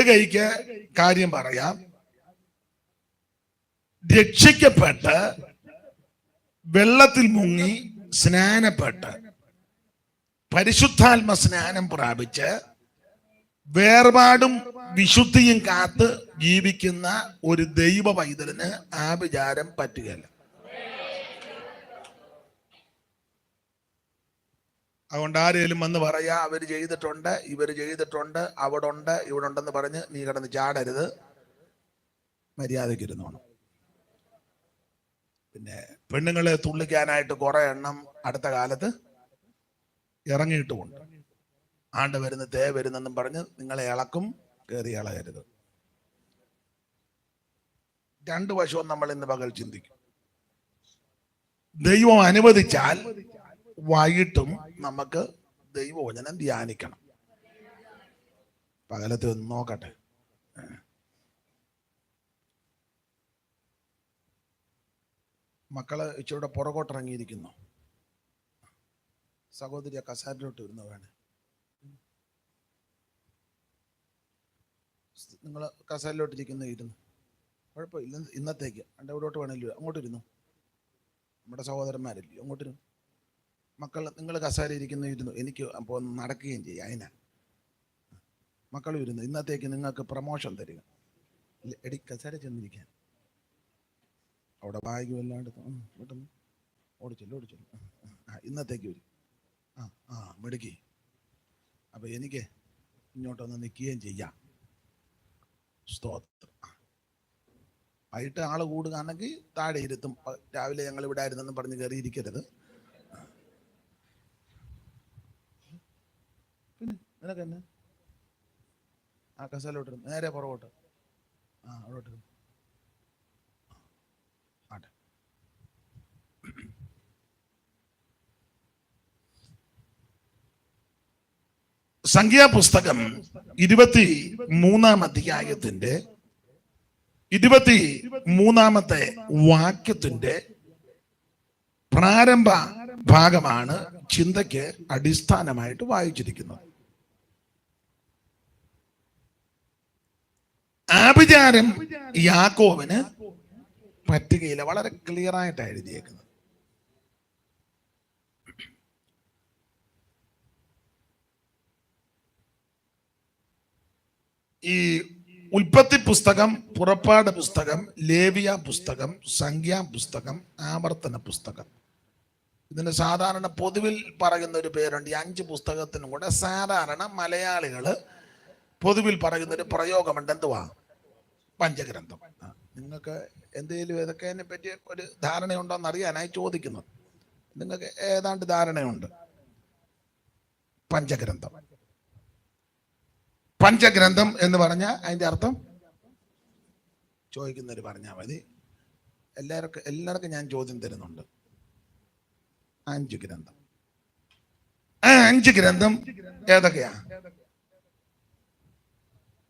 കൈക്ക് കാര്യം പറയാം. രക്ഷിക്കപ്പെട്ട് വെള്ളത്തിൽ മുങ്ങി സ്നാനപ്പെട്ട് പരിശുദ്ധാത്മ സ്നാനം പ്രാപിച്ച് വേർപാടും വിശുദ്ധിയും കാത്ത് ജീവിക്കുന്ന ഒരു ദൈവ പൈതലിന് ആ വിചാരം പറ്റുകയില്ല. അതുകൊണ്ട് ആരേലും വന്ന് പറയാ അവര് ചെയ്തിട്ടുണ്ട്, ഇവര് ചെയ്തിട്ടുണ്ട്, അവിടെ ഉണ്ട്, ഇവിടെ ഉണ്ടെന്ന് പറഞ്ഞ് നീ കിടന്ന് ചാടരുത്. മര്യാദയ്ക്ക് ഇരുന്നോണം. പിന്നെ പെണ്ണുങ്ങളെ തുള്ളിക്കാനായിട്ട് കുറെ എണ്ണം അടുത്ത കാലത്ത് ഇറങ്ങിയിട്ടുമുണ്ട്. ആണ്ട് വരുന്ന തേ വരുന്നെന്നും പറഞ്ഞ് നിങ്ങളെ ഇളക്കും, കയറി ഇളകരുത്. രണ്ടു വശവും നമ്മൾ ഇന്ന് പകൽ ചിന്തിക്കും. ദൈവം അനുവദിച്ചാൽ വൈകിട്ടും നമുക്ക് ദൈവവചനം ധ്യാനിക്കണം. പകലത്തെ ഒന്ന് നോക്കട്ടെ. മക്കള് ഇച്ചിരൂടെ പുറകോട്ടിറങ്ങിയിരിക്കുന്നു. സഹോദരിയെ കസാരയിലോട്ട് ഇരുന്ന് വേണേ. നിങ്ങൾ കസാരയിലോട്ടിരിക്കുന്ന ഇരുന്നു, കുഴപ്പമില്ല. ഇന്നത്തേക്ക് എൻ്റെ ഇവിടോട്ട് വേണമല്ലോ, അങ്ങോട്ട് ഇരുന്നു. നമ്മുടെ സഹോദരന്മാരല്ലോ, അങ്ങോട്ടിരുന്നു. മക്കൾ നിങ്ങൾ കസാര ഇരിക്കുന്ന ഇരുന്നു, എനിക്ക് അപ്പോൾ നടക്കുകയും ചെയ്യും. അതിനാ മക്കളും ഇരുന്നു. ഇന്നത്തേക്ക് നിങ്ങൾക്ക് പ്രമോഷൻ തരിക. എടി കസാര ചെന്നിരിക്കാൻ. അവിടെ ബാഗ് വല്ലാണ്ട് പെട്ടെന്ന് ഓടിച്ചല്ലോ. ഇന്നത്തേക്ക് വരും. മെടുക്കി. അപ്പൊ എനിക്ക് ഇങ്ങോട്ടൊന്ന് നിൽക്കുകയും ചെയ്യാം. സ്തോത്രം. വൈകിട്ട് ആള് കൂടുകയാണെങ്കിൽ താഴെ ഇരുത്തും. രാവിലെ ഞങ്ങൾ ഇവിടെ ആയിരുന്നെന്ന് പറഞ്ഞ് കയറിയിരിക്കരുത്. പിന്നെ നിനക്ക് തന്നെ ആ കസാലോട്ട് നേരെ പുറകോട്ട്. അവിടോട്ട് ആട്ടെ. സംഖ്യാപുസ്തകം 23-ാം അധ്യായത്തിന്റെ 23-ാമത്തെ വാക്യത്തിന്റെ പ്രാരംഭ ഭാഗമാണ് ചിന്തയ്ക്ക് അടിസ്ഥാനമായിട്ട് വായിച്ചിരിക്കുന്നത്. ആഭിചാരം യാക്കോബിന് പറ്റുകയില്ല. വളരെ ക്ലിയർ ആയിട്ടാണ് എഴുതിയേക്കുന്നത്. ഈ ഉൽപ്പത്തി പുസ്തകം, പുറപ്പാട് പുസ്തകം, ലേവിയ പുസ്തകം, സംഖ്യാ പുസ്തകം, ആവർത്തന പുസ്തകം, ഇതിന് സാധാരണ പൊതുവിൽ പറയുന്ന ഒരു പേരുണ്ട്. ഈ 5 പുസ്തകത്തിനും കൂടെ സാധാരണ മലയാളികള് പൊതുവിൽ പറയുന്ന ഒരു പ്രയോഗമുണ്ട്. എന്തുവാ? പഞ്ചഗ്രന്ഥം. നിങ്ങൾക്ക് എന്തെങ്കിലും ഇതൊക്കെ അതിനെ പറ്റി ഒരു ധാരണയുണ്ടോ എന്ന് അറിയാനായി ചോദിക്കുന്നത്. നിങ്ങൾക്ക് ഏതാണ്ട് ധാരണയുണ്ട്. പഞ്ചഗ്രന്ഥം. പഞ്ചഗ്രന്ഥം എന്ന് പറഞ്ഞാൽ അതിന്റെ അർത്ഥം ചോദിക്കുന്നവര് പറഞ്ഞാൽ മതി. എല്ലാവർക്കും ഞാൻ ചോദ്യം തരുന്നുണ്ട്. 5 ഗ്രന്ഥം. 5 ഗ്രന്ഥം ഏതൊക്കെയാ?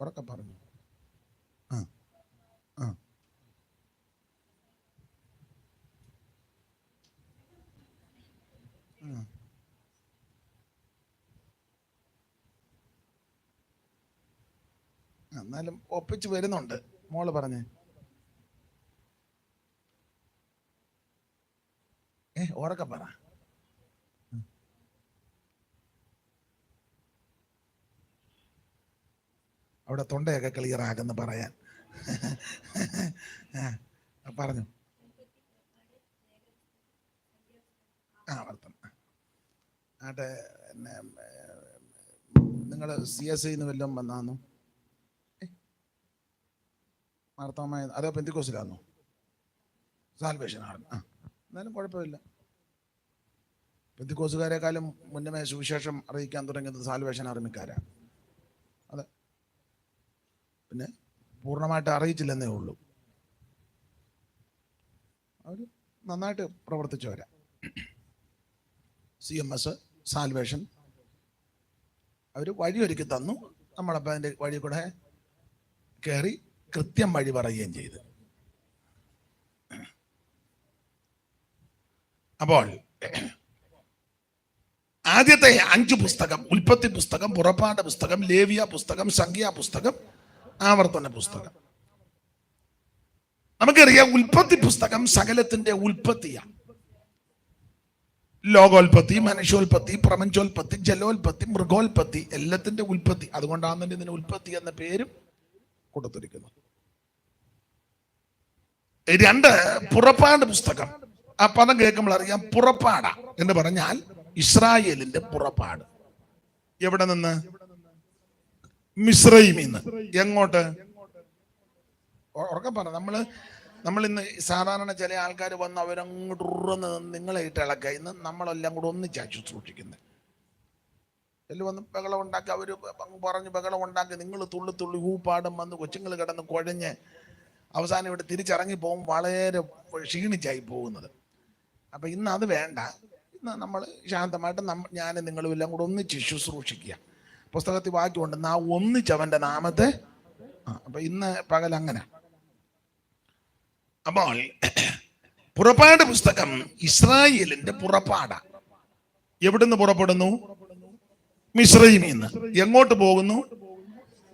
ഉറക്കെ പറഞ്ഞു. എന്നാലും ഒപ്പിച്ച് വരുന്നുണ്ട്. മോള് പറഞ്ഞേ. ഉറക്കെ പറ. അവിടെ തൊണ്ടയൊക്കെ ക്ലിയർ ആകുന്ന പറയാൻ. പറഞ്ഞു. വർത്തം ആട്ടെ. നിങ്ങൾ CSI വല്ലതും വന്നാന്നു? മാർത്തോമായ അതോ പെന്തിക്കോസിലാന്നോ? സാൽവേഷൻ ആണ്. എന്നാലും കുഴപ്പമില്ല. പെന്തിക്കോസുകാരെക്കാളും മുന്നമേ സുവിശേഷം അറിയിക്കാൻ തുടങ്ങിയത് സാൽവേഷൻ ആർമിക്കാരാ. അതെ, പിന്നെ പൂർണ്ണമായിട്ട് അറിയിച്ചില്ലെന്നേ ഉള്ളൂ. അവർ നന്നായിട്ട് പ്രവർത്തിച്ചവരാ. CMS, സാൽവേഷൻ അവർ വഴിയൊരുക്കി തന്നു. നമ്മളപ്പോൾ അതിൻ്റെ വഴി കൂടെ കയറി കൃത്യം വഴി പറയുകയും ചെയ്തു. അപ്പോൾ ആദ്യത്തെ 5 പുസ്തകം, ഉൽപ്പത്തി പുസ്തകം, പുറപ്പാട് പുസ്തകം, ലേവിയ പുസ്തകം, സംഖ്യാ പുസ്തകം, ആവർത്തന പുസ്തകം. നമുക്കറിയാം ഉൽപ്പത്തി പുസ്തകം സകലത്തിന്റെ ഉൽപ്പത്തിയാണ്. ലോകോൽപ്പത്തി, മനുഷ്യോൽപ്പത്തി, പ്രപഞ്ചോൽപ്പത്തി, ജലോൽപ്പത്തി, മൃഗോൽപ്പത്തി, എല്ലാത്തിന്റെ ഉൽപ്പത്തി. അതുകൊണ്ടാണ് തന്നെ ഇതിന് ഉൽപ്പത്തി എന്ന പേരും കൊടുത്തിരിക്കുന്നത്. 2 പുറപ്പാട് പുസ്തകം. ആ പദം കേൾക്കുമ്പോൾ അറിയാം, പുറപ്പാട എന്ന് പറഞ്ഞാൽ ഇസ്രായേലിന്റെ പുറപ്പാട്. എവിടെ നിന്ന്? മിസ്രൈമിൽ നിന്ന്. എങ്ങോട്ട്? ഉറക്കെ പറ. നമ്മൾ ഇന്ന് സാധാരണ ചില ആൾക്കാർ വന്ന് അവരങ്ങോട്ട് നിങ്ങളെ ഇട്ട് ഇളക്കുക. ഇന്ന് നമ്മളെല്ലാം കൂടെ ഒന്നിച്ചാച്ചു സൂക്ഷിക്കുന്നത്. എല്ലാം വന്ന് ബഹളം ഉണ്ടാക്കി, അവർ പറഞ്ഞ് ബഹളം ഉണ്ടാക്കി, നിങ്ങൾ തുള്ളി ഊപ്പാടും വന്ന് കൊച്ചുങ്ങൾ കിടന്ന് കുഴഞ്ഞ് അവസാനം ഇവിടെ തിരിച്ചിറങ്ങി പോകും, വളരെ ക്ഷീണിച്ചായി പോകുന്നത്. അപ്പൊ ഇന്ന് അത് വേണ്ട. ഇന്ന് നമ്മൾ ശാന്തമായിട്ട് ഞാനും നിങ്ങളും എല്ലാം കൂടെ ഒന്നിച്ച് ശുശ്രൂഷിക്കുക. പുസ്തകത്തിൽ വാക്യമുണ്ട്, ഒന്നിച്ചവന്റെ നാമത്തെ. അപ്പൊ ഇന്ന് പകൽ അങ്ങനെ. അപ്പോൾ പുറപ്പാട് പുസ്തകം ഇസ്രായേലിന്റെ പുറപ്പാട. എവിടുന്ന് പുറപ്പെടുന്നു? മിസ്രൈമിൽ നിന്ന്. എങ്ങോട്ട് പോകുന്നു?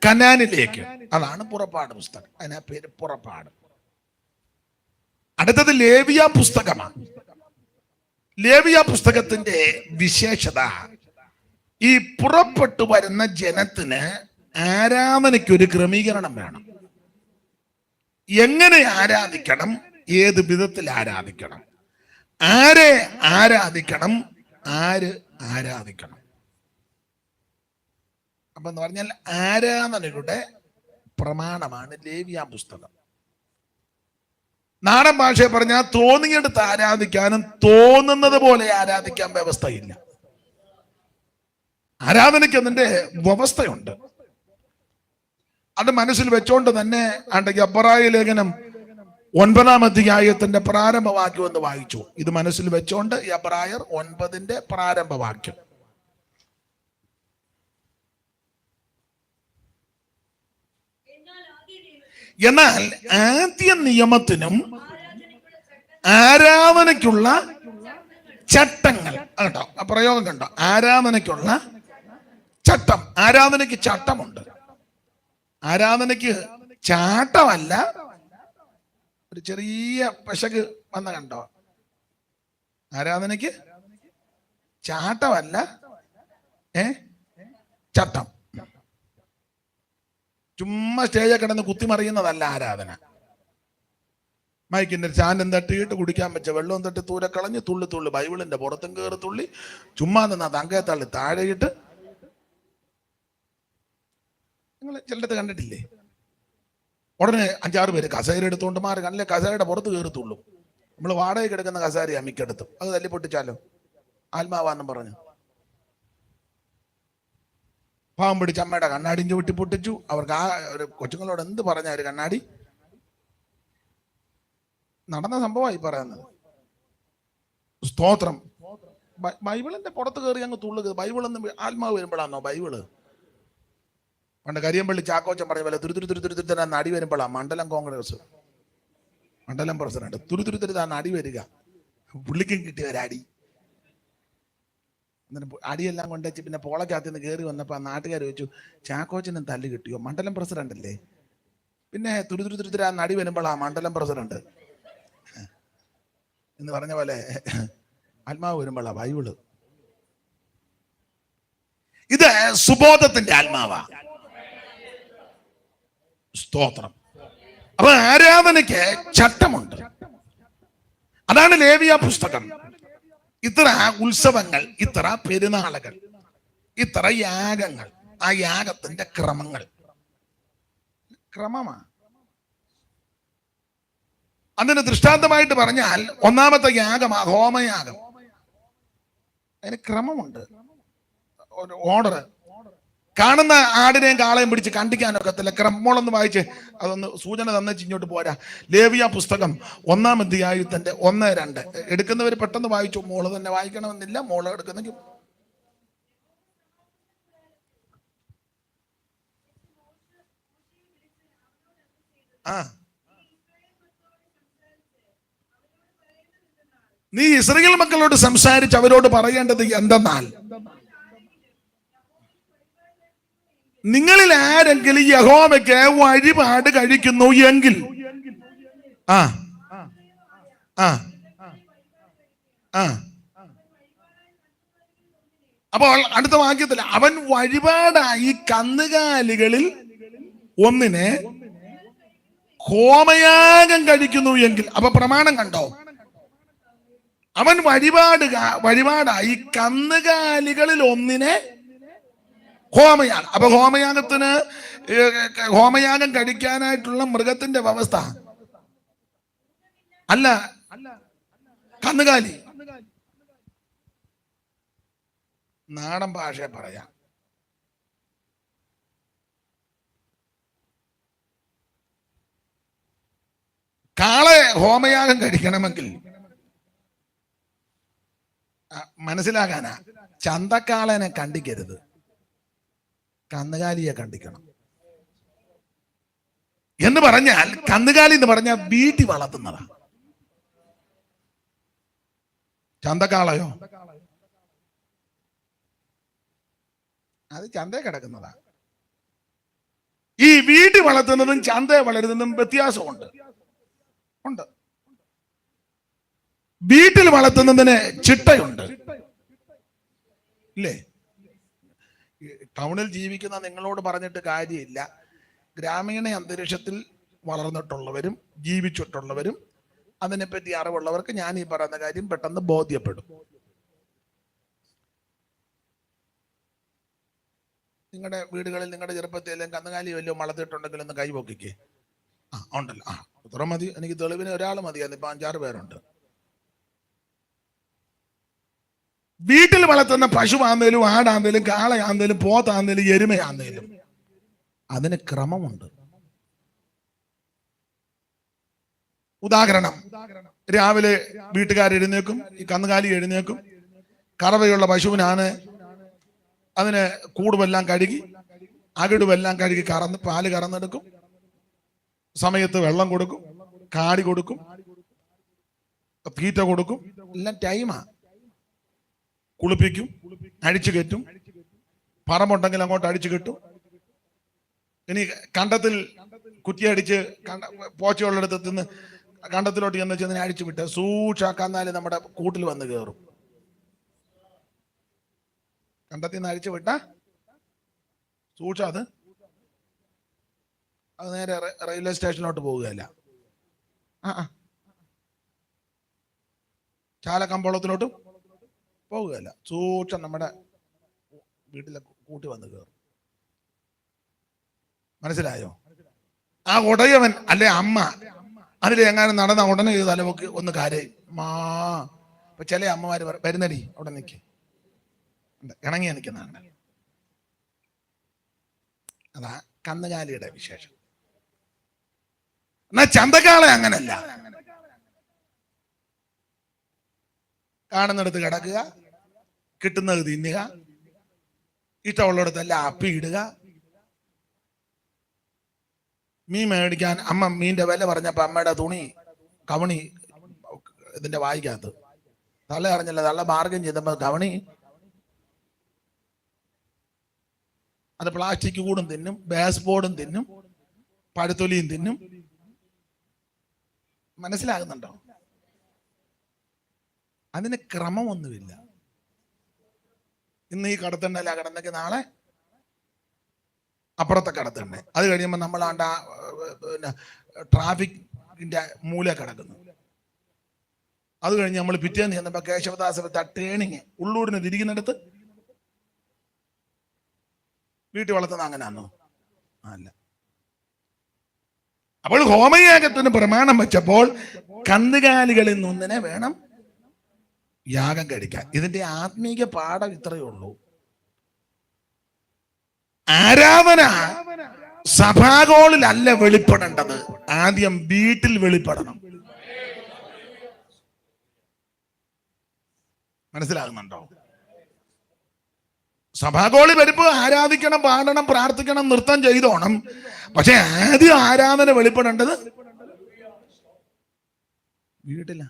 കനാനിലേക്ക്. അതാണ് പുറപ്പാട് പുസ്തകം. അതിനാ പേര് പുറപ്പാട്. അടുത്തത് ലേവിയ പുസ്തകമാണ്. ലേവിയ പുസ്തകത്തിന്റെ വിശേഷത, ഈ പുറപ്പെട്ടു വരുന്ന ജനത്തിന് ആരാധനയ്ക്കൊരു ക്രമീകരണം വേണം. എങ്ങനെ ആരാധിക്കണം, ഏത് വിധത്തിൽ ആരാധിക്കണം, ആരെ ആരാധിക്കണം, ആര് ആരാധിക്കണം. അപ്പൊ എന്ന് പറഞ്ഞാൽ ആരാധനയുടെ പ്രമാണമാണ് ലേവിയ പുസ്തകം. നാടൻ ഭാഷയെ പറഞ്ഞാൽ തോന്നിയെടുത്ത് ആരാധിക്കാനും തോന്നുന്നത് പോലെ ആരാധിക്കാൻ വ്യവസ്ഥയില്ല. ആരാധനയ്ക്ക് അതിന്റെ വ്യവസ്ഥയുണ്ട്. അത് മനസ്സിൽ വെച്ചോണ്ട് തന്നെ എബ്രായ ലേഖനം 9-ാം അധ്യായത്തിന്റെ പ്രാരംഭവാക്യം എന്ന് വായിച്ചു. ഇത് മനസ്സിൽ വെച്ചോണ്ട് എബ്രായർ 9-ന്റെ പ്രാരംഭവാക്യം. എന്നാൽ ആദ്യ നിയമത്തിനും ആരാധനയ്ക്കുള്ള ചട്ടങ്ങൾ കണ്ടോ, ആ പ്രയോഗം കണ്ടോ, ആരാധനയ്ക്കുള്ള ചട്ടം. ആരാധനയ്ക്ക് ചട്ടമുണ്ട്. ആരാധനയ്ക്ക് ചാട്ടമല്ല, ഒരു ചെറിയ പശക് വന്ന കണ്ടോ. ആരാധനയ്ക്ക് ചാട്ടമല്ല, ചട്ടം. ചുമ്മാ സ്റ്റേജിൽ കിടന്ന് കുത്തിമറിയുന്നതല്ല ആരാധന. മൈക്കിന്റെ ചാനം തട്ടിയിട്ട് കുടിക്കാൻ വെച്ച വെള്ളവും തട്ടി തൂരെ കളഞ്ഞ് തുള്ളി ബൈബിളിന്റെ പുറത്തും കയറി തുള്ളി ചുമ്മാ നിന്നാ തങ്കയെ തള്ളി താഴെയിട്ട്. നിങ്ങൾ ചിലടത്ത് കണ്ടിട്ടില്ലേ? ഉടനെ 5-6 പേര് കസേര എടുത്തുകൊണ്ട് മാറി, അല്ലെ കസേരയുടെ പുറത്ത് കയറത്തുള്ളൂ. നമ്മൾ വാടകയ്ക്ക് എടുക്കുന്ന കസേരയാ മിക്കടുത്തും. അത് തല്ലി പൊട്ടിച്ചാലോ ആത്മാവാന്നും പറഞ്ഞു. പാവം പിടിച്ച് അമ്മയുടെ കണ്ണാടിയും ചവിട്ടി പൊട്ടിച്ചു. അവർക്ക് ഒരു കൊച്ചുങ്ങളോട് എന്ത് പറഞ്ഞ ഒരു കണ്ണാടി നടന്ന സംഭവമായി പറയുന്നത്. സ്തോത്രം. ബൈബിളിന്റെ പുറത്ത് കയറി അങ്ങ് തുള്ളുക. ബൈബിളൊന്നും ആത്മാവ് വരുമ്പോഴാണോ ബൈബിള്? പണ്ട് കരിയമ്പള്ളി ചാക്കോച്ചൻ പറഞ്ഞ പോലെ തുരുതുരുത്തുരുത്തുരുത്താൻ അടി വരുമ്പോഴാണ് മണ്ഡലം കോൺഗ്രസ് മണ്ഡലം പ്രസിഡന്റ് തുരുതുരുത്തുരുത്താൻ അടി വരിക. പുള്ളിക്കും കിട്ടിയ ഒരടി. അടിയെല്ലാം കൊണ്ടുവച്ച് പിന്നെ പോളക്കകത്ത് നിന്ന് കയറി വന്നപ്പോൾ ആ നാട്ടുകാർ ചോദിച്ചു, ചാക്കോച്ചനും തല്ല് കിട്ടിയോ? മണ്ഡലം പ്രസിഡന്റ് അല്ലേ. പിന്നെ തുരുതുരുത്തുരുത്തിരാ നടി വരുമ്പോൾ ആ മണ്ഡലം പ്രസിഡന്റ് എന്ന് പറഞ്ഞ പോലെ ആത്മാവ് വരുമ്പോഴാ ബൈബിള്. ഇത് സുബോധത്തിന്റെ ആത്മാവാ. സ്തോത്രം. അപ്പൊ ആരാധനയ്ക്ക് ചട്ടമുണ്ട്. അതാണ് ലേവിയ പുസ്തകം. ഇത്ര ഉത്സവങ്ങൾ, ഇത്ര പെരുന്നാളുകൾ, ഇത്ര യാഗങ്ങൾ, ആ യാഗത്തിന്റെ ക്രമമാണ്. അതിന് ദൃഷ്ടാന്തമായിട്ട് പറഞ്ഞാൽ ഒന്നാമത്തെ യാഗമാ ഹോമയാഗം. അതിന് ക്രമമുണ്ട്, ഒരു ഓർഡർ. കാണുന്ന ആടിനെയും കാളയും പിടിച്ച് കണ്ടിക്കാനൊക്കത്തില്ല. ക്രമങ്ങളൊന്ന് വായിച്ച് അതൊന്ന് സൂചന തന്നിച്ച് ഇങ്ങോട്ട് പോരാ. ലേവിയ പുസ്തകം 1-ാം അധ്യായത്തിന്റെ 1-2 എടുക്കുന്നവർ പെട്ടെന്ന് വായിച്ചു. മോള് തന്നെ വായിക്കണമെന്നില്ല. മോള് എടുക്കുന്നെങ്കിൽ നീ ഇസ്രായേൽ മക്കളോട് സംസാരിച്ച് അവരോട് പറയേണ്ടത് എന്തെന്നാൽ, നിങ്ങളിൽ ആരെങ്കിലും യഹോവയ്ക്ക് വഴിപാട് കഴിക്കുന്നു എങ്കിൽ ആ ആ ആ അപ്പോൾ അടുത്ത വാക്യത്തിൽ അവൻ വഴിപാടായി കന്നുകാലികളിൽ ഒന്നിനെ ഹോമയാഗം കഴിക്കുന്നു എങ്കിൽ, അപ്പൊ പ്രമാണം കണ്ടോ? അവൻ വഴിപാടായി കന്നുകാലികളിൽ ഒന്നിനെ ഹോമയാഗം. അപ്പൊ ഹോമയാഗം കഴിക്കാനായിട്ടുള്ള മൃഗത്തിന്റെ വ്യവസ്ഥ അല്ല കന്നുകാലി. നാടൻ ഭാഷ പറയാം, കാളെ ഹോമയാഗം കഴിക്കണമെങ്കിൽ മനസ്സിലാകാനാ, ചന്തക്കാളനെ കണ്ടിക്കരുത്, കന്നുകാലിയെ കണ്ടിക്കണം. എന്ന് പറഞ്ഞാൽ കന്നുകാലി എന്ന് പറഞ്ഞാൽ വീട്ടിൽ വളർത്തുന്നതാ. ചന്തക്കാളയോ അത് ചന്തയിൽ കിടക്കുന്നതാ. ഈ വീട്ടിൽ വളർത്തുന്നതും ചന്തയെ വളരുന്നതും വ്യത്യാസമുണ്ട്. വീട്ടിൽ വളർത്തുന്നതിന് ചിട്ടയുണ്ട്, ഇല്ലേ? ടൗണിൽ ജീവിക്കുന്ന നിങ്ങളോട് പറഞ്ഞിട്ട് കാര്യമില്ല. ഗ്രാമീണ അന്തരീക്ഷത്തിൽ വളർന്നിട്ടുള്ളവരും ജീവിച്ചിട്ടുള്ളവരും അതിനെപ്പറ്റി അറിവുള്ളവർക്ക് ഞാൻ ഈ പറയുന്ന കാര്യം പെട്ടെന്ന് ബോധ്യപ്പെടും. നിങ്ങളുടെ വീടുകളിൽ നിങ്ങളുടെ ചെറുപ്പത്തിലും കന്നുകാലി വല്ലതും വളർത്തിയിട്ടുണ്ടെങ്കിൽ ഒന്ന് കൈ പൊക്കിക്കേ. ഉണ്ടല്ലോ. അത്ര മതി, എനിക്ക് തെളിവിന് ഒരാൾ മതിയായിരുന്നു, ഇപ്പൊ 5-6 പേരുണ്ട്. വീട്ടിൽ വളർത്തുന്ന പശുവാന്നേലും ആടാന്നേലും കാളയാന്നേലും പോത്താന്നേലും എരുമയാന്നേലും അതിന് ക്രമമുണ്ട്. ഉദാഹരണം, രാവിലെ വീട്ടുകാരെഴുന്നേക്കും, ഈ കന്നുകാലി എഴുന്നേക്കും, കറവയുള്ള പശുവിനാണ് അതിന് കൂടുമെല്ലാം കഴുകി അകിടുമെല്ലാം കഴുകി പാല് കറന്നെടുക്കും, സമയത്ത് വെള്ളം കൊടുക്കും, കാടി കൊടുക്കും, തീറ്റ കൊടുക്കും, എല്ലാം ടൈമാ. കുളിപ്പിക്കും, അഴിച്ചു കെട്ടും, പറമ്പുണ്ടെങ്കിൽ അങ്ങോട്ട് അടിച്ചു കെട്ടും. ഇനി കണ്ടത്തിൽ കുറ്റിയടിച്ച് പോച്ചയുള്ളിടത്ത് നിന്ന് കണ്ടത്തിലോട്ട് ചെന്ന് അഴിച്ചു വിട്ട് സൂക്ഷാക്കാന്നാല് നമ്മുടെ കൂട്ടിൽ വന്ന് കയറും. കണ്ടത്തിൽ നിന്ന് അഴിച്ചു വിട്ട സൂക്ഷ അത് നേരെ റെയിൽവേ സ്റ്റേഷനിലോട്ട് പോവുകയല്ല, ചാലക്കമ്പോളത്തിലോട്ടും പോവുകയല്ല, സൂക്ഷം നമ്മുടെ വീട്ടിലെ കൂട്ടി വന്ന് കയറും. മനസ്സിലായോ? ആ ഉടയവൻ അല്ലെ അമ്മ അതിലെങ്ങാനും നടന്ന ഉടനെ ഇത് തലമുക്ക് ഒന്ന് കരയും. ഇപ്പൊ ചില അമ്മമാര് വരുന്നടി അവിടെ നിൽക്ക്, ഇണങ്ങിയ നിൽക്കുന്നതാണ്. അതാ കന്നുകാലിയുടെ വിശേഷം. എന്നാ ചന്തക്കാളെ അങ്ങനല്ല. കാണുന്നിടത്ത് കിടക്കുക, കിട്ടുന്നത് തിന്നുക, ഇഷ്ടമുള്ളിടത്തെല്ലാം അപ്പിയിടുക. മീൻ മേടിക്കാൻ അമ്മ മീൻ്റെ വില പറഞ്ഞപ്പോ അമ്മയുടെ തുണി കവണി ഇതിന്റെ വായിക്കകത്ത് തള്ള അറിഞ്ഞല്ല, തള്ള ബാർഗൻ ചെയ്തപ്പോ കവണി അത് പ്ലാസ്റ്റിക് കൂടും തിന്നും, ബേസ് ബോർഡും തിന്നും, പഴുത്തൊലിയും തിന്നും. മനസ്സിലാകുന്നുണ്ടോ? അതിന് ക്രമമൊന്നുമില്ല. ഇന്ന് ഈ കടത്തണ്ടല്ല കിടന്നെങ്കിൽ നാളെ അപ്പുറത്തെ കടത്തണ്ടേ. അത് കഴിയുമ്പോൾ നമ്മളാണ്ട പിന്നെ ട്രാഫിക്കിന്റെ മൂല കിടക്കുന്നു. അത് കഴിഞ്ഞ് നമ്മൾ പിറ്റേന്ന് ചെന്നപ്പോ കേശവദാസ ടേണിങ് ഉള്ളൂരിന് തിരിക്കുന്നിടത്ത് വീട്ടിൽ വളർത്തുന്ന അങ്ങനെയാണോ? അല്ല. അപ്പോൾ ഹോമയാഗത്തിന് പ്രമാണം വെച്ചപ്പോൾ കന്നുകാലികളിൽ നിന്നൊന്നിനെ വേണം യാഗം കഴിക്കാൻ. ഇതിന്റെ ആത്മീക പാഠം ഇത്രയേ ഉള്ളൂ. ആരാധന സഭാഗോളിലല്ല വെളിപ്പെടേണ്ടത്, ആദ്യം വീട്ടിൽ വെളിപ്പെടണം. മനസ്സിലാകുന്നുണ്ടോ? സഭാഗോളി വരുമ്പോ ആരാധിക്കണം, പാടണം, പ്രാർത്ഥിക്കണം, നൃത്തം ചെയ്തോണം. പക്ഷെ ആദ്യം ആരാധന വെളിപ്പെടേണ്ടത് വീട്ടില.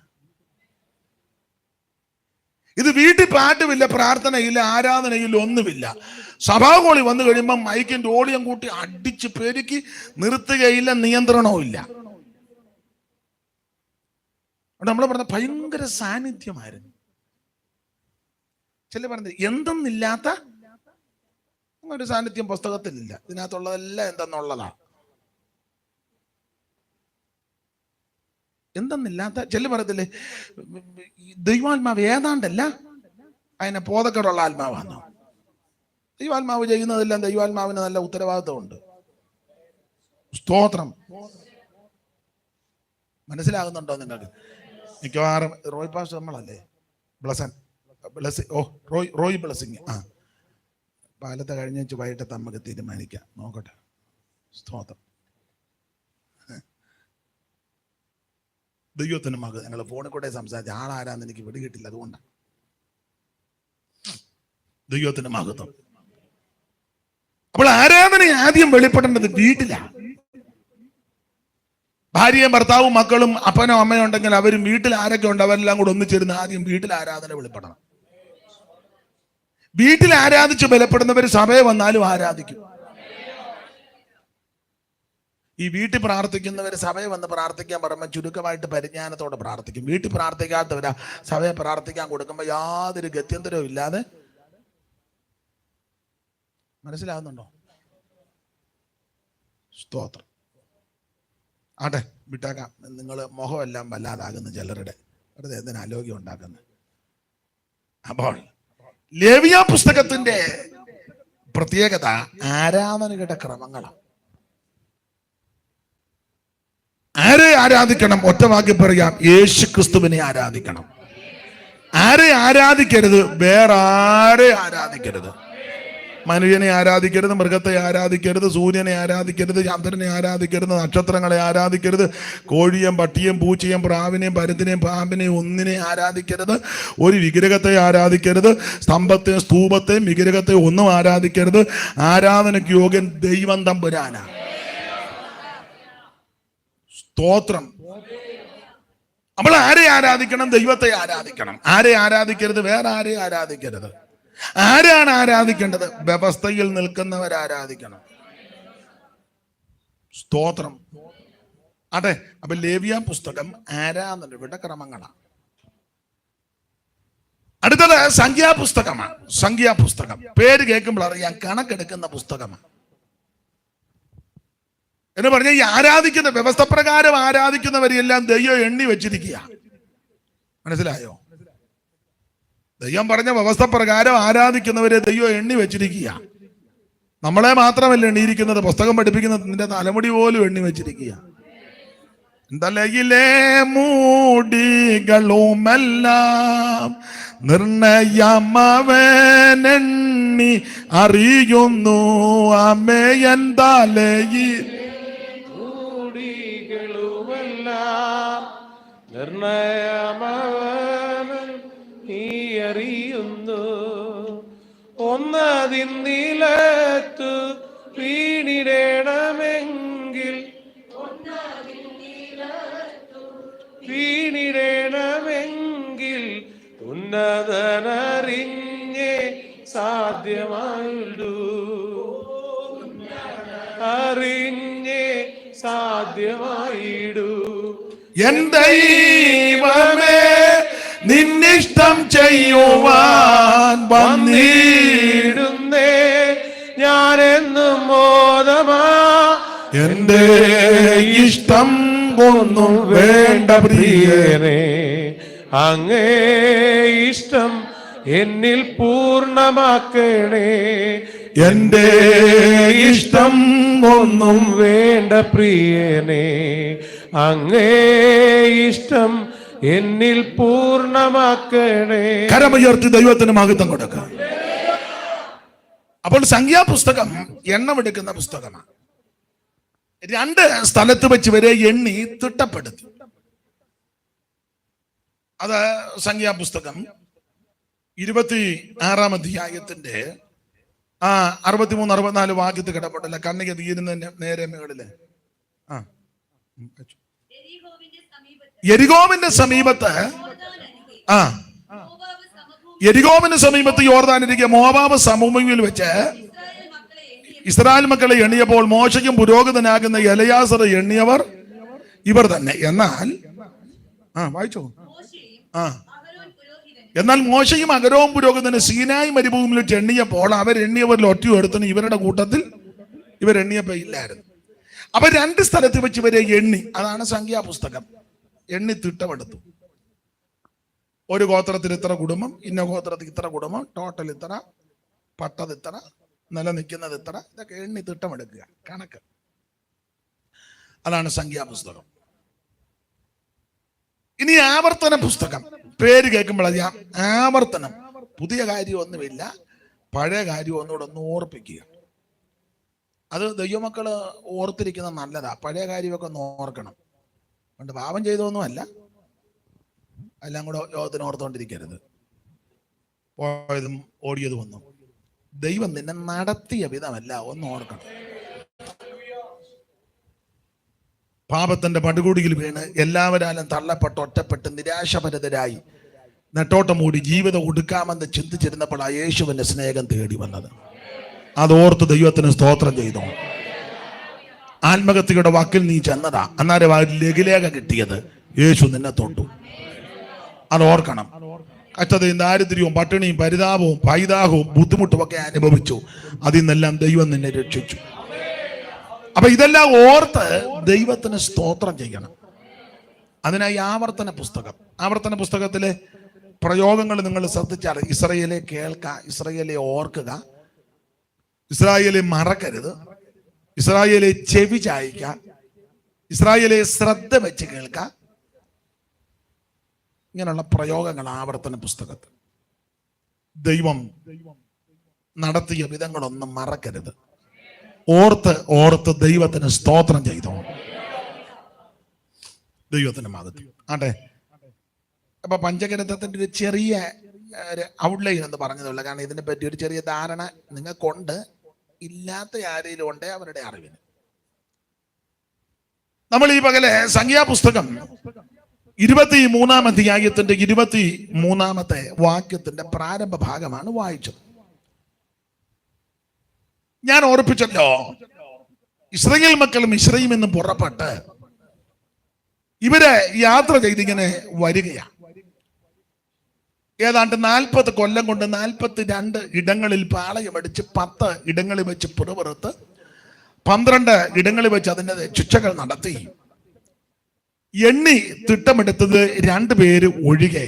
ഇത് വീട്ടിൽ പാട്ടുമില്ല, പ്രാർത്ഥനയില്ല, ആരാധനയില്ല, ഒന്നുമില്ല. സഭാകോളി വന്നു കഴിയുമ്പോൾ മൈക്കിന്റെ ഓളിയം കൂട്ടി അടിച്ച് പെരുക്കി നിർത്തുകയില്ല, നിയന്ത്രണവും ഇല്ല. നമ്മൾ പറഞ്ഞ ഭയങ്കര സാന്നിധ്യമായിരുന്നു. ചില പറഞ്ഞത് എന്തെന്നില്ലാത്ത ഒരു സാന്നിധ്യം പുസ്തകത്തിലില്ല. ഇതിനകത്തുള്ളതെല്ലാം എന്തെന്നുള്ളതാ. എന്തെന്നില്ലാത്ത ചില പറയത്തില്ലേ, ദൈവാത്മാവ് ഏതാണ്ടല്ല, അതിനെ ബോധക്കേടുള്ള ആത്മാവാണോ? ദൈവാത്മാവ് ചെയ്യുന്നതെല്ലാം ദൈവാത്മാവിന് നല്ല ഉത്തരവാദിത്വമുണ്ട്. സ്തോത്രം. മനസ്സിലാകുന്നുണ്ടോ നിങ്ങൾക്ക്? മിക്കവാറും റോയ് പാസ്റ്റർ നമ്മളല്ലേ, റോയ് ബ്ലെസ്സിങ്. പാലത്തെ കഴിഞ്ഞ വൈകിട്ട് നമുക്ക് തീരുമാനിക്കാം. നോക്കട്ടെ. സ്തോത്രം. ദൈവത്തിന് മകൾ ഞങ്ങൾ ഫോണിൽ കൂടെ സംസാരിച്ച ആളാരാന്ന് എനിക്ക് വിടുകിട്ടില്ല. അതുകൊണ്ടാണ്. ദൈവത്തിന് മഹത്വം. അപ്പോൾ ആരാധന ആദ്യം വെളിപ്പെടേണ്ടത് വീട്ടിലാണ്. ഭാര്യയും ഭർത്താവും മക്കളും അപ്പനോ അമ്മയോ ഉണ്ടെങ്കിൽ അവരും വീട്ടിൽ ആരൊക്കെ ഉണ്ട് അവരെല്ലാം കൂടെ ഒന്നിച്ചിരുന്ന് ആദ്യം വീട്ടിൽ ആരാധന വെളിപ്പെടണം. വീട്ടിൽ ആരാധിച്ച് ബലപ്പെടുന്നവർ സഭയെ വന്നാലും ആരാധിക്കും. ഈ വീട്ടിൽ പ്രാർത്ഥിക്കുന്നവർ സഭയെ വന്ന് പ്രാർത്ഥിക്കാൻ പറയുമ്പോൾ ചുരുക്കമായിട്ട് പരിജ്ഞാനത്തോടെ പ്രാർത്ഥിക്കും. വീട്ടിൽ പ്രാർത്ഥിക്കാത്തവരാ സഭയെ പ്രാർത്ഥിക്കാൻ കൊടുക്കുമ്പോൾ യാതൊരു ഗത്യന്തരവും ഇല്ലാതെ. മനസ്സിലാകുന്നുണ്ടോ? സ്തോത്രം. ആട്ടെ, വിട്ടാക്കാം. നിങ്ങൾ മുഖമെല്ലാം വല്ലാതാകുന്നു ചിലരുടെ, വെറുതെ എന്തിനാ ആരോഗ്യം ഉണ്ടാക്കുന്നത്. അപ്പോൾ ലേവ്യ പുസ്തകത്തിന്റെ പ്രത്യേകത ആരാധനയുടെ ക്രമങ്ങളാണ്. ആരെ ആരാധിക്കണം? ഒറ്റവാക്യം പറയാം, യേശു ക്രിസ്തുവിനെ ആരാധിക്കണം. ആരെ ആരാധിക്കരുത്? വേറെ ആരെ ആരാധിക്കരുത്. മനുഷ്യനെ ആരാധിക്കരുത്, മൃഗത്തെ ആരാധിക്കരുത്, സൂര്യനെ ആരാധിക്കരുത്, ചന്ദ്രനെ ആരാധിക്കരുത്, നക്ഷത്രങ്ങളെ ആരാധിക്കരുത്, കോഴിയും പട്ടിയും പൂച്ചയും പ്രാവിനെയും പരുത്തിനെയും പാമ്പിനെയും ഒന്നിനെ ആരാധിക്കരുത്, ഒരു വിഗ്രഹത്തെ ആരാധിക്കരുത്, സ്തംഭത്തെയും സ്തൂപത്തെയും വിഗ്രഹത്തെയും ഒന്നും ആരാധിക്കരുത്. ആരാധനയ്ക്ക് യോഗ്യൻ ദൈവം തമ്പുരാനാണ്. സ്തോത്രം. നമ്മൾ ആരെ ആരാധിക്കണം? ദൈവത്തെ ആരാധിക്കണം. ആരെ ആരാധിക്കരുത്? വേറെ ആരെ ആരാധിക്കരുത്. ആരാണ് ആരാധിക്കേണ്ടത്? വ്യവസ്ഥയിൽ നിൽക്കുന്നവർ ആരാധിക്കണം. സ്തോത്രം. അതെ. അപ്പൊ ലേവ്യ പുസ്തകം ആരാധനയുടെ ക്രമങ്ങളാണ്. അടുത്തത് സംഖ്യാപുസ്തകമാണ്. സംഖ്യാപുസ്തകം പേര് കേൾക്കുമ്പോൾ അറിയാം, കണക്കെടുക്കുന്ന പുസ്തകമാണ് എന്ന് പറഞ്ഞാൽ ഈ ആരാധിക്കുന്ന വ്യവസ്ഥ പ്രകാരം ആരാധിക്കുന്നവരെല്ലാം ദൈവം എണ്ണി വെച്ചിരിക്കുക. മനസ്സിലായോ? ദൈവം പറഞ്ഞ വ്യവസ്ഥ പ്രകാരം ആരാധിക്കുന്നവരെ ദൈവം എണ്ണി വെച്ചിരിക്കുക. നമ്മളെ മാത്രമല്ല എണ്ണിയിരിക്കുന്നത്, പുസ്തകം പഠിപ്പിക്കുന്നത് നിന്റെ തലമുടി പോലും എണ്ണി വെച്ചിരിക്കുക. തലയിലെ മൂടികളുമെല്ലാം നിർണയമവനെണ്ണി അറിയുന്നു. അമ്മയൻ തലയിൽ നിർണയമവൻ നീ അറിയുന്നു. ഒന്നതിൻ നിലത്തു വീണിടണമെങ്കിൽ ഉന്നതനറിഞ്ഞേ സാധ്യമായിടൂ. അറിഞ്ഞേ സാധ്യമായിടൂ. എൻ ദൈവമേ, നിന്നിഷ്ടം ചെയ്യുവാൻ വന്നിടുന്നേ ഞാനെന്നും മോദമാ. എന്റെ ഇഷ്ടം ഒന്നും വേണ്ട പ്രിയനേ, അങ്ങേ ഇഷ്ടം എന്നിൽ പൂർണ്ണമാക്കണേ. എന്റെ ഇഷ്ടം ഒന്നും വേണ്ട പ്രിയനേ, അങ്ങേ ഇഷ്ടം എന്നിൽ പൂർണ്ണമാക്കണേ. കരമുയർത്തി ദൈവത്തിന് മഹത്വം കൊടുക്കാം. അപ്പോൾ സംഖ്യാപുസ്തകം എണ്ണമെടുക്കുന്ന പുസ്തകമാണ്. 2 സ്ഥലത്ത് വെച്ച് വരെ എണ്ണി തിട്ടപ്പെടുത്തി. അത് സംഖ്യാപുസ്തകം 26-ാം അധ്യായത്തിന്റെ 63-64 വാക്യത്തിൽ കിടപ്പുണ്ടല്ല. കണ്ണിക്ക് തീരുന്നതിന്റെ നേരെ മുകളില് യെരിഹോവിന്റെ സമീപത്ത് യെരിഹോവിന് സമീപത്ത് യോർദാനിരിക്കെ മോവാബ് സമഭൂമിയിൽ വെച്ച് ഇസ്രായേൽ മക്കളെ എണ്ണിയപ്പോൾ മോശയ്ക്കും പുരോഹിതനാകുന്ന എലയാസർ എണ്ണിയവർ ഇവർ തന്നെ. എന്നാൽ വായിച്ചോ. എന്നാൽ മോശയും അഹരോൻ പുരോഹിതന് സീനായി മരുഭൂമിയിൽ വെച്ച് എണ്ണിയപ്പോൾ അവരെണ്ണിയവരിൽ ഒറ്റ എടുത്തിന് ഇവരുടെ കൂട്ടത്തിൽ ഇവരെണ്ണിയപ്പോ ഇല്ലായിരുന്നു. അപ്പൊ 2 സ്ഥലത്ത് വെച്ച് ഇവരെ എണ്ണി. അതാണ് സംഖ്യാപുസ്തകം. എണ്ണി തിട്ടമെടുത്തു. ഒരു ഗോത്രത്തിൽ ഇത്ര കുടുംബം, ഇന്ന ഗോത്രത്തിൽ ഇത്ര കുടുംബം, ടോട്ടൽ ഇത്ര, പട്ടത് ഇത്ര, നിലനിൽക്കുന്നത് ഇത്ര, ഇതൊക്കെ എണ്ണി തിട്ടമെടുക്കുക, കണക്ക്. അതാണ് സംഖ്യാപുസ്തകം. ഇനി ആവർത്തന പുസ്തകം. പേര് കേൾക്കുമ്പോൾ അറിയാം, ആവർത്തനം. പുതിയ കാര്യമൊന്നുമില്ല, പഴയ കാര്യം ഒന്നുകൂടെ ഒന്ന് ഓർപ്പിക്കുക. അത് ദൈവമക്കള് ഓർത്തിരിക്കുന്നത് നല്ലതാ. പഴയ കാര്യമൊക്കെ ഒന്ന് ഓർക്കണം. പണ്ട് പാപം ചെയ്തൊന്നുമല്ല, എല്ലാം കൂടെ യോഗത്തിന് ഓർത്തുകൊണ്ടിരിക്കരുത്. പോയതും ഓടിയതും ഒന്നും. ദൈവം നിന്നെ നടത്തിയ വിധമല്ല, ഒന്ന് ഓർക്കണം. പാപത്തിന്റെ പടുകൂടിയിൽ വീണ് എല്ലാവരാലും തള്ളപ്പെട്ട് ഒറ്റപ്പെട്ട് നിരാശപരിതരായി നെട്ടോട്ടം മൂടി ജീവിതം ഒടുക്കാമെന്ന് ചിന്തിച്ചിരുന്നപ്പോൾ ആ യേശുവിന്റെ സ്നേഹം തേടി വന്നത്. അതോർത്ത് ദൈവത്തിന് സ്തോത്രം ചെയ്തു. ആത്മഹത്യയുടെ വാക്കിൽ നീ ചെന്നതാ, അന്നേരം ആ ലഘുലേഖ കിട്ടിയത്. യേശു നിന്നെ തൊട്ടു. അത് ഓർക്കണം. കഷ്ടതയും ദാരിദ്ര്യവും പട്ടിണിയും പരിതാപവും പൈതാഹവും ബുദ്ധിമുട്ടും ഒക്കെ അനുഭവിച്ചു. അതിൽ നിന്നെല്ലാം ദൈവം നിന്നെ രക്ഷിച്ചു. അപ്പൊ ഇതെല്ലാം ഓർത്ത് ദൈവത്തിന് സ്തോത്രം ചെയ്യണം. അതിനായി ആവർത്തന പുസ്തകം. ആവർത്തന പുസ്തകത്തിലെ പ്രയോഗങ്ങൾ നിങ്ങൾ ശ്രദ്ധിച്ചാൽ, ഇസ്രായേലെ കേൾക്കുക, ഇസ്രായേലെ ഓർക്കുക, ഇസ്രായേലെ മറക്കരുത്, ഇസ്രായേലെ ചെവി ചായ്ക്കുക, ഇസ്രായേലെ ശ്രദ്ധ വെച്ച് കേൾക്കുക. ഇങ്ങനെയുള്ള പ്രയോഗങ്ങൾ ആവർത്തന പുസ്തകത്തിൽ. ദൈവം നടത്തിയ വിധങ്ങളൊന്നും മറക്കരുത്. ഓർത്ത് ഓർത്ത് ദൈവത്തിന് സ്തോത്രം ചെയ്തോ. ദൈവത്തിന് മഹത്വം ആട്ടെ. അപ്പൊ പഞ്ചഗ്രന്ഥത്തിന്റെ ഒരു ചെറിയ ഔട്ട്ലൈൻ എന്ന് പറഞ്ഞതുള്ള, കാരണം ഇതിനെ പറ്റി ഒരു ചെറിയ ധാരണ നിങ്ങൾക്കുണ്ട്. ഇല്ലാത്ത ആരെങ്കിലും ഉണ്ടേ അവരുടെ അറിവിന്. നമ്മൾ ഈ പകലെ സംഖ്യാപുസ്തകം 23-ാം അധ്യായത്തിന്റെ 23-ാമത്തെ വാക്യത്തിന്റെ പ്രാരംഭ ഭാഗമാണ് വായിച്ചത്. ഞാൻ ഓർപ്പിച്ചല്ലോ, ഇസ്രായേൽ മക്കൾ മിസ്രയീമിൽ നിന്ന് പുറപ്പെട്ട് ഇവരെ യാത്ര ചെയ്തിങ്ങനെ വരികയാണ്. ഏതാണ്ട് 40 കൊല്ലം കൊണ്ട് 42 ഇടങ്ങളിൽ പാളയമടിച്ച് 10 ഇടങ്ങളിൽ വെച്ച് പിറുപിറുത്ത് 12 ഇടങ്ങളിൽ വെച്ച് അതിൻ്റെ ശിക്ഷകൾ നടത്തി. എണ്ണി തിട്ടമെടുത്തത് 2 പേര് ഒഴികെ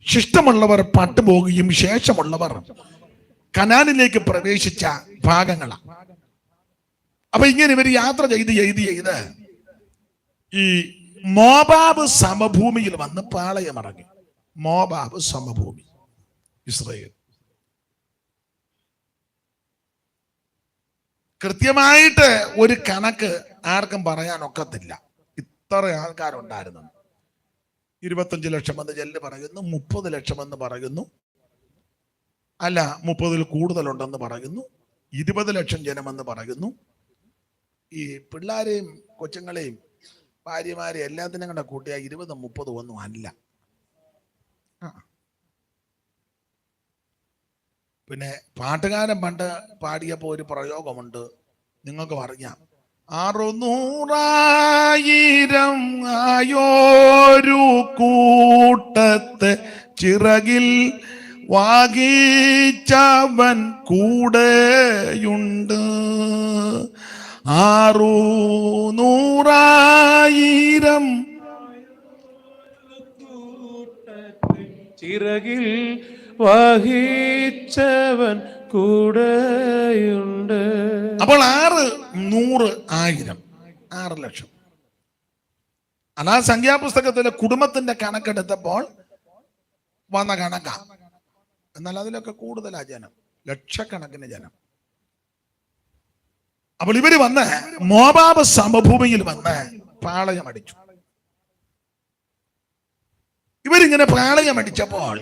ശിഷ്ടമുള്ളവർ പട്ടുപോകുകയും ശേഷമുള്ളവർ കനാനിലേക്ക് പ്രവേശിച്ച ഭാഗങ്ങളാണ്. അപ്പൊ ഇങ്ങനെ ഇവർ യാത്ര ചെയ്ത് ഈ മോബാബ് സമഭൂമിയിൽ വന്ന് പാളയമടങ്ങി. മോബാബ് സമഭൂമി, ഇസ്രായേൽ. കൃത്യമായിട്ട് ഒരു കണക്ക് ആർക്കും പറയാൻ ഒക്കത്തില്ല. ഇത്ര ആൾക്കാരുണ്ടായിരുന്നു. 25 ലക്ഷം എന്ന് ചെല്ല് പറയുന്നു, 30 ലക്ഷം എന്ന് പറയുന്നു, അല്ല 30-ൽ കൂടുതലുണ്ടെന്ന് പറയുന്നു, 20 ലക്ഷം ജനമെന്ന് പറയുന്നു. ഈ പിള്ളേരെയും കൊച്ചുങ്ങളെയും ഭാര്യമാരെയും എല്ലാത്തിനും കൂടെ കൂട്ടിയ 20-30 ഒന്നും അല്ല. പിന്നെ പാട്ടുകാരൻ പണ്ട് പാടിയപ്പോ ഒരു പ്രയോഗമുണ്ട്, നിങ്ങൾക്ക് അറിയാം. 600,000 ആയോരു കൂട്ടത്തെ ചിറകിൽ വാഗിച്ചവൻ കൂടെയുണ്ട്. 600,000 ചിറകിൽ വഹിച്ചവൻ കൂടെയുണ്ട്. അപ്പോൾ 600,000 6 ലക്ഷം. അതാ സംഖ്യാപുസ്തകത്തിലെ കുടുംബത്തിന്റെ കണക്കെടുത്തപ്പോൾ വന്ന കണക്കാ. എന്നാൽ അതിലൊക്കെ കൂടുതലാ ജനം, ലക്ഷക്കണക്കിന് ജനം. അപ്പോൾ ഇവര് വന്ന് മോബാബ് സമഭൂമിയിൽ വന്ന് പാളയമടിച്ചു. ഇവരിങ്ങനെ പാളയമടിച്ചപ്പോൾ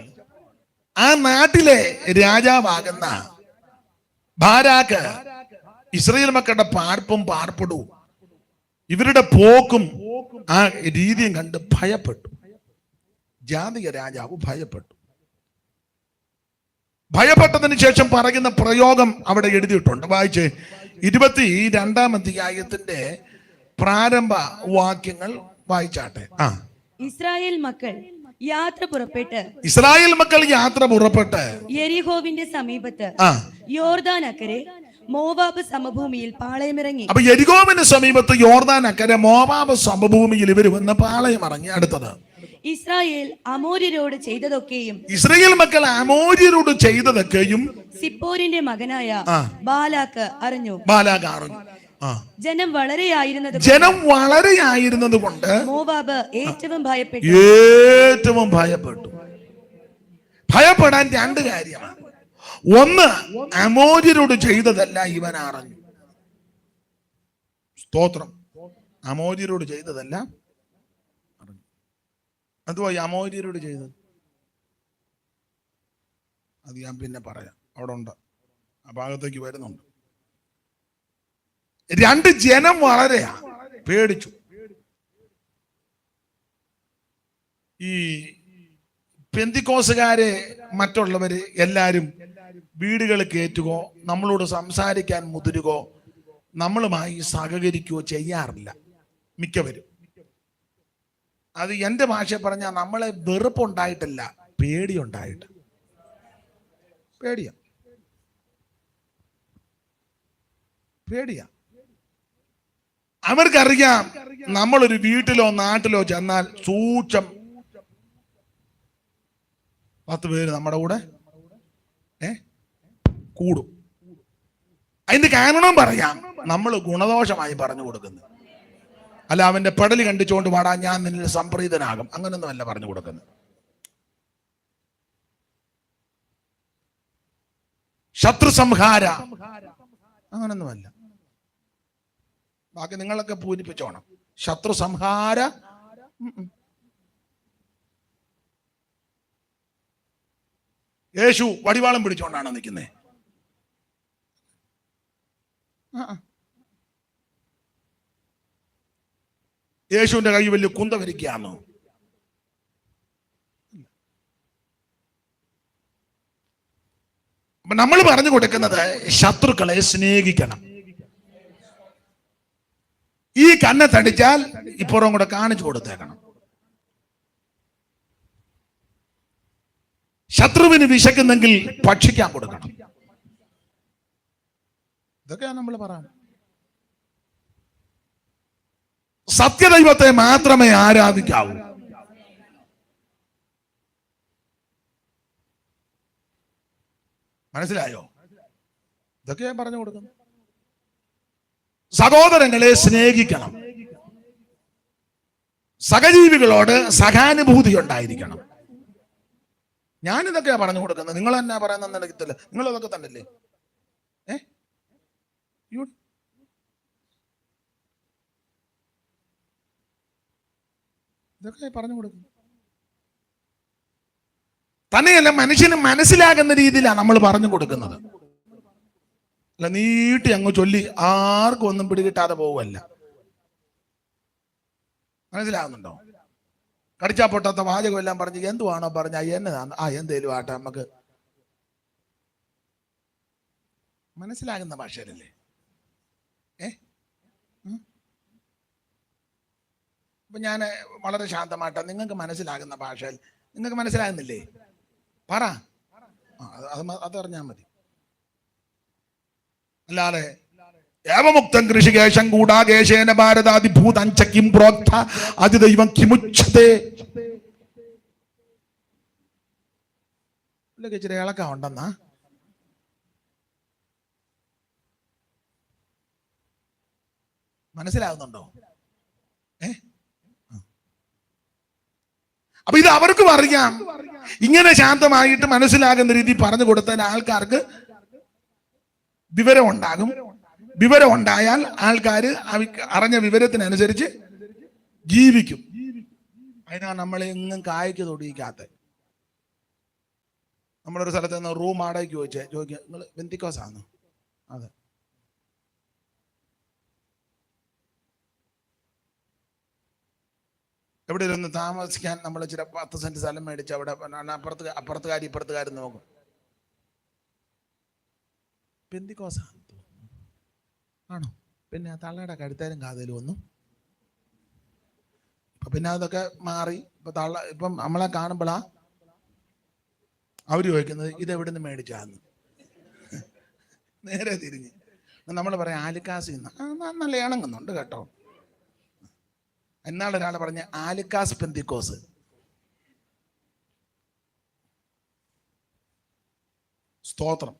ആ നാട്ടിലെ രാജാവാകുന്ന ബാരാക്ക് ഇസ്രായേൽ മക്കളുടെ പാർപ്പും പാർപ്പിടവും ഇവരുടെ പോക്കും ആ രീതിയും കണ്ട് ഭയപ്പെട്ടു. ജാതിക രാജാവ് ഭയപ്പെട്ടു. ഭയപ്പെട്ടതിന് ശേഷം പറയുന്ന പ്രയോഗം അവിടെ എഴുതിയിട്ടുണ്ട്. വായിച്ചേ. 22-ാം അധ്യായത്തിന്റെ പ്രാരംഭ വാക്യങ്ങൾ വായിച്ചാട്ടെ. ഇസ്രായേൽ മക്കൾ യാത്ര പുറപ്പെട്ട് യെരിഹോവിന്റെ സമീപത്ത് യോർദാൻ അക്കരെ മോവാബ് സമഭൂമിയിൽ പാളയമിറങ്ങി. അപ്പൊ യെരിഹോവിന് സമീപത്ത് യോർദാൻ അക്കരെ മോവാബ് സമഭൂമിയിൽ ഇവർ വന്ന് പാളയമിറങ്ങി. അടുത്തത് ഇസ്രായേൽ അമോര്യരോട് ചെയ്തതൊക്കെയും സിപ്പോരിന്റെ മകനായ ബാലാക്ക് അറിഞ്ഞു. ജനം വളരെയായിരുന്നത് കൊണ്ട് മോവാബ് ഏറ്റവും ഭയപ്പെട്ടു. ഭയപ്പെടാൻ രണ്ട് കാര്യമാണ്. ഒന്ന്, അമോര്യരോട് ചെയ്തതല്ല ഇവൻ അറിഞ്ഞു. സ്തോത്രം. അമോര്യരോട് ചെയ്തതല്ല അറിഞ്ഞു. അതുവായി അമോര്യരോട് ചെയ്തത് അത് ഞാൻ പിന്നെ പറയാം. അവിടെ ഉണ്ട്, ആ ഭാഗത്തേക്ക് വരുന്നുണ്ട്. രണ്ട്, ജനം വളരെ പേടിച്ചു. ഈ പെന്തിക്കോസുകാരെ മറ്റുള്ളവര് എല്ലാരും വീടുകൾ കയറ്റുകയോ നമ്മളോട് സംസാരിക്കാൻ മുതിരുകയോ നമ്മളുമായി സഹകരിക്കുകയോ ചെയ്യാറില്ല മിക്കവരും. അത് എൻ്റെ ഭാഷ പറഞ്ഞാൽ നമ്മളെ വെറുപ്പുണ്ടായിട്ടല്ല, പേടിയുണ്ടായിട്ട്. പേടിയാ. അവർക്കറിയാം നമ്മളൊരു വീട്ടിലോ നാട്ടിലോ ചെന്നാൽ സൂക്ഷം 10 പേര് നമ്മുടെ കൂടെ കൂടും. അതിന്റെ കാരണം പറയാം, നമ്മൾ ഗുണദോഷമായി പറഞ്ഞു കൊടുക്കുന്നത്. അല്ല അവന്റെ പെടലി കണ്ടിച്ചുകൊണ്ട് വാടാ ഞാൻ നിന്നിൽ സംപ്രീതനാകും, അങ്ങനൊന്നും അല്ല പറഞ്ഞു കൊടുക്കുന്നത്. ശത്രു സംഹാര അങ്ങനൊന്നുമല്ല. ബാക്കി നിങ്ങളൊക്കെ പൂരിപ്പിച്ചോണം. ശത്രു സംഹാര യേശു വടിവാളം പിടിച്ചോണ്ടാണ് നിൽക്കുന്നേ. യേശുവിന്റെ കൈ വലിയ കുന്തവരിക്കാന്നോ? അപ്പൊ നമ്മൾ പറഞ്ഞു കൊടുക്കുന്നത് ശത്രുക്കളെ സ്നേഹിക്കണം. ഈ കണ്ണെ തടിച്ചാൽ ഇപ്പുറം കൂടെ കാണിച്ചു കൊടുത്തേക്കണം. ശത്രുവിന് വിശക്കുന്നെങ്കിൽ ഭക്ഷിക്കാൻ കൊടുക്കണം. ഇതൊക്കെയാണ് നമ്മൾ പറയുന്നത്. സത്യദൈവത്തെ മാത്രമേ ആരാധിക്കാവൂ. മനസ്സിലായോ? ഇതൊക്കെയാണ് പറഞ്ഞു കൊടുക്കുന്നത്. സഹോദരങ്ങളെ സ്നേഹിക്കണം. സഹജീവികളോട് സഹാനുഭൂതി ഉണ്ടായിരിക്കണം. ഞാനിതൊക്കെയാ പറഞ്ഞു കൊടുക്കുന്നത്. നിങ്ങൾ എന്നാ പറയുന്ന എനിക്കത്തില്ല. നിങ്ങൾ അതൊക്കെ തന്നെയല്ലേ? ഇതൊക്കെ പറഞ്ഞു കൊടുക്കുന്നു. തന്നെയല്ല, മനുഷ്യന് മനസ്സിലാകുന്ന രീതിയിലാണ് നമ്മൾ പറഞ്ഞു കൊടുക്കുന്നത്. അല്ല നീട്ടി അങ്ങ് ചൊല്ലി ആർക്കും ഒന്നും പിടികിട്ടാതെ പോവല്ല. മനസ്സിലാകുന്നുണ്ടോ? കടിച്ചാ പൊട്ടാത്ത വാചകം എല്ലാം പറഞ്ഞ് എന്തുവാണോ പറഞ്ഞ എന്നതാണ് എന്തേലും ആട്ടെ, നമുക്ക് മനസ്സിലാകുന്ന ഭാഷയിലല്ലേ. അപ്പൊ ഞാൻ വളരെ ശാന്തമായിട്ടാ നിങ്ങൾക്ക് മനസ്സിലാകുന്ന ഭാഷയിൽ. നിങ്ങൾക്ക് മനസ്സിലാകുന്നില്ലേ? പറ, അതറിഞ്ഞാൽ മതി. അല്ലാതെ ഏവമുക്തം കൃഷികേശം കൂടാകേശേന ഭാരതാദിഭൂതഞ്ചക്കിം പ്രോക്ത അതിദൈവം കിമുച്ഛതേ. ഇച്ചിരി ഇളക്കം ഉണ്ടെന്നാ. മനസ്സിലാകുന്നുണ്ടോ? അപ്പൊ ഇത് അവർക്കും അറിയാം. ഇങ്ങനെ ശാന്തമായിട്ട് മനസ്സിലാകുന്ന രീതി പറഞ്ഞു കൊടുത്താൽ ആൾക്കാർക്ക് വിവരം ഉണ്ടാകും. വിവരം ഉണ്ടായാൽ ആൾക്കാർ അറിഞ്ഞ വിവരത്തിനനുസരിച്ച് ജീവിക്കും. അതിനാണ് നമ്മളെ എങ്ങും കായ്ക്ക് തൊടിയിക്കാത്ത. നമ്മളൊരു സ്ഥലത്ത് നിന്ന് റൂം വാടകയ്ക്ക് ചോദിക്കുക, നിങ്ങൾ ബെന്തിക്കോസാണോ? അതെ. എവിടെ ഇരുന്ന് താമസിക്കാൻ നമ്മൾ ചില 10 സെന്റ് സ്ഥലം മേടിച്ച് അവിടെ അപ്പുറത്തുകാരും നോക്കും. ബെന്തിക്കോസാണ്. ആണോ? പിന്നെ തള്ളയുടെ കഴുത്തേലും കാതലും ഒന്നും പിന്നെ അതൊക്കെ മാറി. ഇപ്പം നമ്മളെ കാണുമ്പോഴാ അവര് ചോദിക്കുന്നത് ഇത് എവിടെ നിന്ന് മേടിച്ചാന്ന്. നേരെ തിരിഞ്ഞ് നമ്മൾ പറയാം ആലിക്കാസ് നല്ല ഇണങ്ങുന്നുണ്ട് കേട്ടോ. എന്നാളൊരാൾ പറഞ്ഞ ആലിക്കാസ് പെന്തിക്കോസ്. സ്തോത്രം.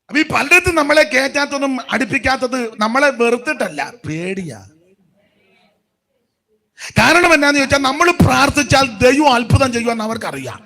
അപ്പൊ ഈ പലയിടത്തും നമ്മളെ കയറ്റാത്തതും അടുപ്പിക്കാത്തത് നമ്മളെ വെറുത്തിട്ടല്ല, പേടിയാ. കാരണം എന്നാന്ന് ചോദിച്ചാൽ നമ്മൾ പ്രാർത്ഥിച്ചാൽ ദൈവം അത്ഭുതം ചെയ്യുമെന്ന് അവർക്കറിയാം.